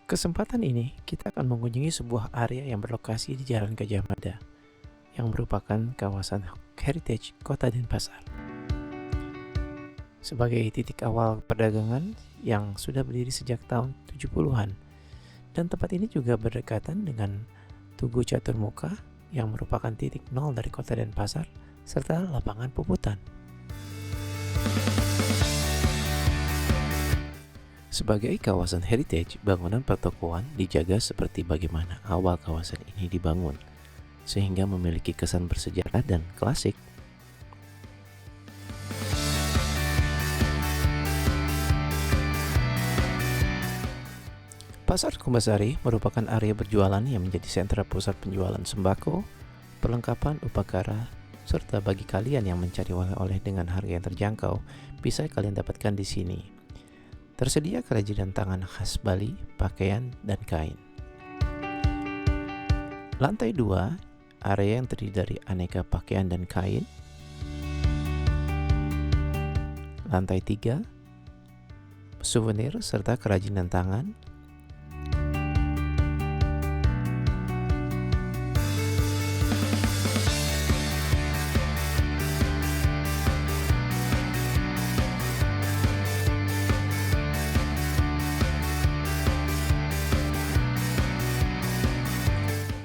Kesempatan ini kita akan mengunjungi sebuah area yang berlokasi di Jalan Gajah Mada, yang merupakan kawasan heritage Kota Denpasar. Sebagai titik awal perdagangan yang sudah berdiri sejak tahun 70-an, dan tempat ini juga berdekatan dengan Tugu Caturmuka yang merupakan titik nol dari Kota Denpasar, serta lapangan Puputan. Sebagai kawasan heritage, bangunan pertokoan dijaga seperti bagaimana awal kawasan ini dibangun, sehingga memiliki kesan bersejarah dan klasik. Pasar Kumbasari merupakan area berjualan yang menjadi sentra pusat penjualan sembako, perlengkapan upacara, serta bagi kalian yang mencari oleh-oleh dengan harga yang terjangkau, bisa kalian dapatkan di sini. Tersedia kerajinan tangan khas Bali, pakaian, dan kain. Lantai 2, area yang terdiri dari aneka pakaian dan kain. Lantai 3, souvenir serta kerajinan tangan.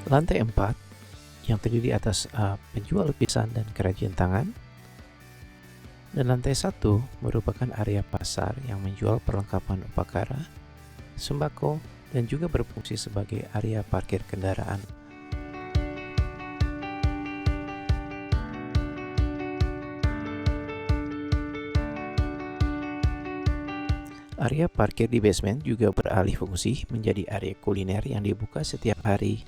Lantai 4 yang terdiri atas penjual lukisan dan kerajinan tangan. Dan lantai 1 merupakan area pasar yang menjual perlengkapan upacara, sembako, dan juga berfungsi sebagai area parkir kendaraan. Area parkir di basement juga beralih fungsi menjadi area kuliner yang dibuka setiap hari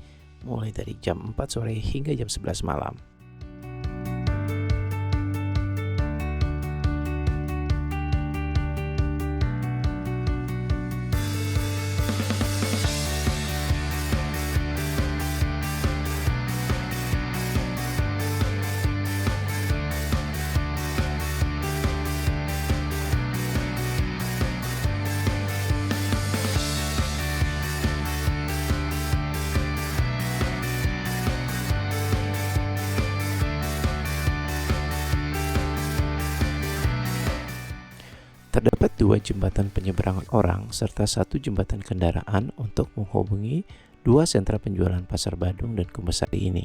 mulai dari jam 4 sore hingga jam 11 malam. Terdapat 2 jembatan penyeberangan orang serta 1 jembatan kendaraan untuk menghubungi 2 sentra penjualan Pasar Badung dan Kumbasari ini,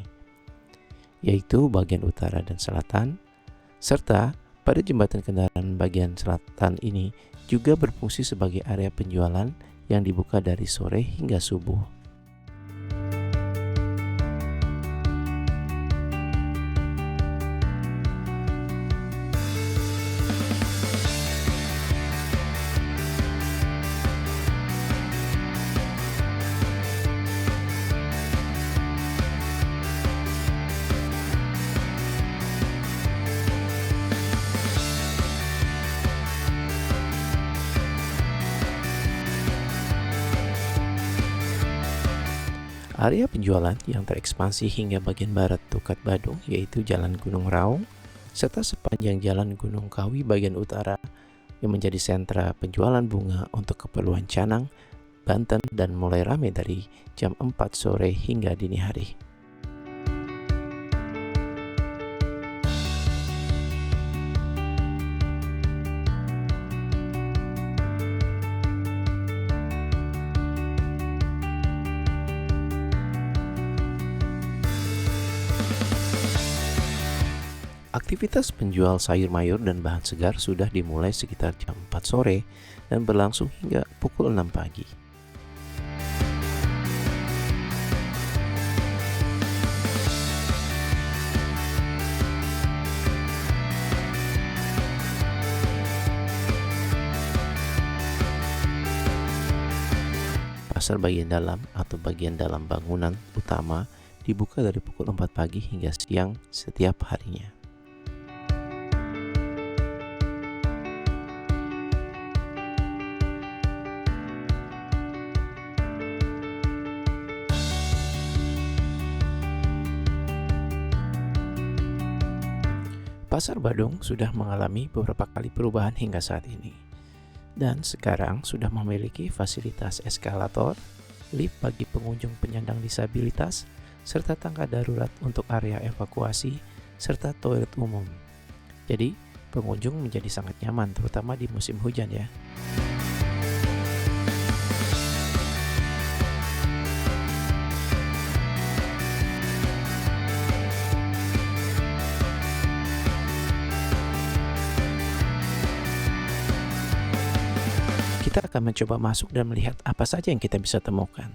yaitu bagian utara dan selatan, serta pada jembatan kendaraan bagian selatan ini juga berfungsi sebagai area penjualan yang dibuka dari sore hingga subuh. Area penjualan yang terekspansi hingga bagian barat Tukat Badung yaitu Jalan Gunung Raung serta sepanjang Jalan Gunung Kawi bagian utara yang menjadi sentra penjualan bunga untuk keperluan Canang, Banten, dan mulai ramai dari jam 4 sore hingga dini hari. Aktivitas penjual sayur mayur dan bahan segar sudah dimulai sekitar jam 4 sore dan berlangsung hingga pukul 6 pagi. Pasar bagian dalam atau bagian dalam bangunan utama dibuka dari pukul 4 pagi hingga siang setiap harinya. Pasar Badung sudah mengalami beberapa kali perubahan hingga saat ini, dan sekarang sudah memiliki fasilitas eskalator, lift bagi pengunjung penyandang disabilitas, serta tangga darurat untuk area evakuasi, serta toilet umum. Jadi, pengunjung menjadi sangat nyaman terutama di musim hujan ya. Kita akan mencoba masuk dan melihat apa saja yang kita bisa temukan.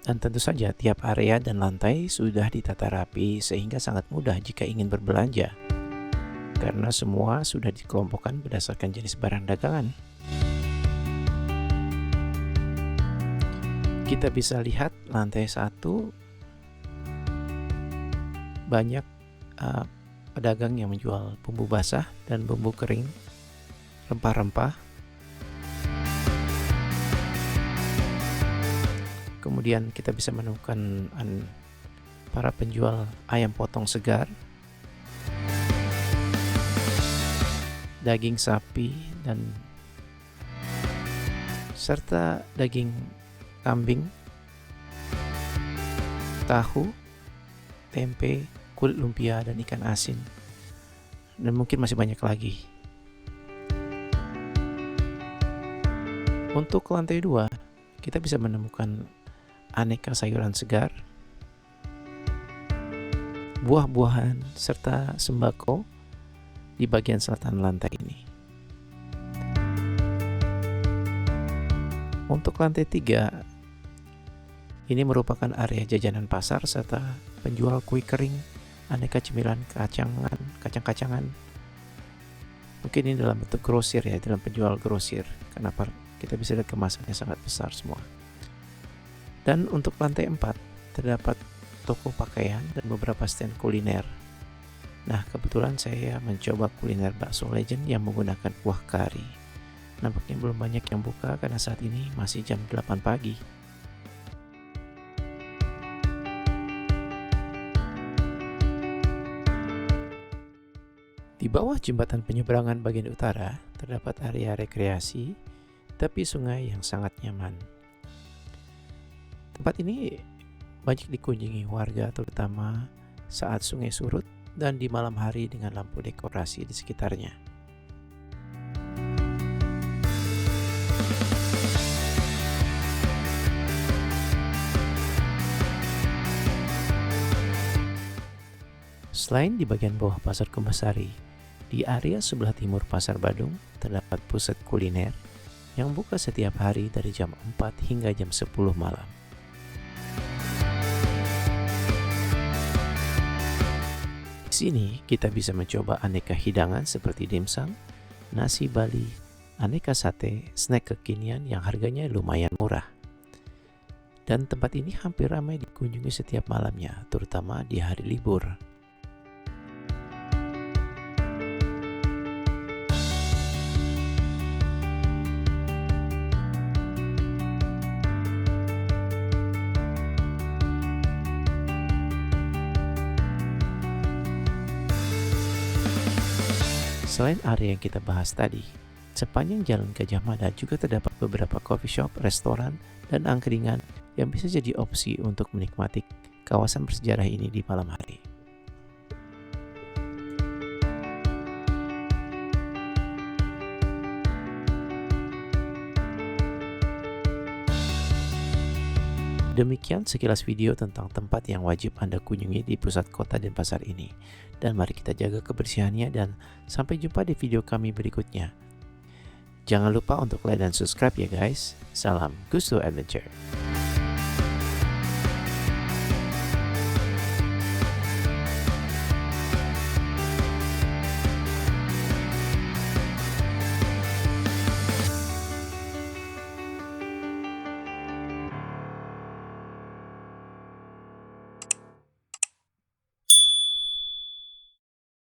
Dan tentu saja tiap area dan lantai sudah ditata rapi sehingga sangat mudah jika ingin berbelanja. Karena semua sudah dikelompokkan berdasarkan jenis barang dagangan. Kita bisa lihat lantai 1 banyak pedagang yang menjual bumbu basah dan bumbu kering, rempah-rempah. Kemudian kita bisa menemukan para penjual ayam potong segar, daging sapi, dan serta daging kambing, tahu, tempe, kulit lumpia, dan ikan asin. Dan mungkin masih banyak lagi. Untuk lantai 2, kita bisa menemukan aneka sayuran segar, buah-buahan, serta sembako di bagian selatan lantai ini. Untuk lantai 3, ini merupakan area jajanan pasar serta penjual kue kering, aneka cemilan, kacang-kacangan. Mungkin ini dalam bentuk grosir ya, dalam penjual grosir. Kenapa? Kita bisa lihat kemasannya sangat besar semua. Dan untuk lantai 4 terdapat toko pakaian dan beberapa stand kuliner. Nah, kebetulan saya mencoba kuliner bakso legend yang menggunakan kuah kari. Nampaknya belum banyak yang buka karena saat ini masih jam 8 pagi. Di bawah jembatan penyeberangan bagian utara terdapat area rekreasi, tepi sungai yang sangat nyaman. Tempat ini banyak dikunjungi warga terutama saat sungai surut dan di malam hari dengan lampu dekorasi di sekitarnya. Selain di bagian bawah Pasar Kumbasari, di area sebelah timur Pasar Badung terdapat pusat kuliner yang buka setiap hari dari jam 4 hingga jam 10 malam. Di sini kita bisa mencoba aneka hidangan seperti dimsum, nasi Bali, aneka sate, snack kekinian yang harganya lumayan murah. Dan tempat ini hampir ramai dikunjungi setiap malamnya, terutama di hari libur. Selain area yang kita bahas tadi, sepanjang Jalan Gajah Mada juga terdapat beberapa coffee shop, restoran, dan angkringan yang bisa jadi opsi untuk menikmati kawasan bersejarah ini di malam hari. Demikian sekilas video tentang tempat yang wajib Anda kunjungi di pusat kota dan pasar ini. Dan mari kita jaga kebersihannya dan sampai jumpa di video kami berikutnya. Jangan lupa untuk like dan subscribe ya guys. Salam Gusto Adventure.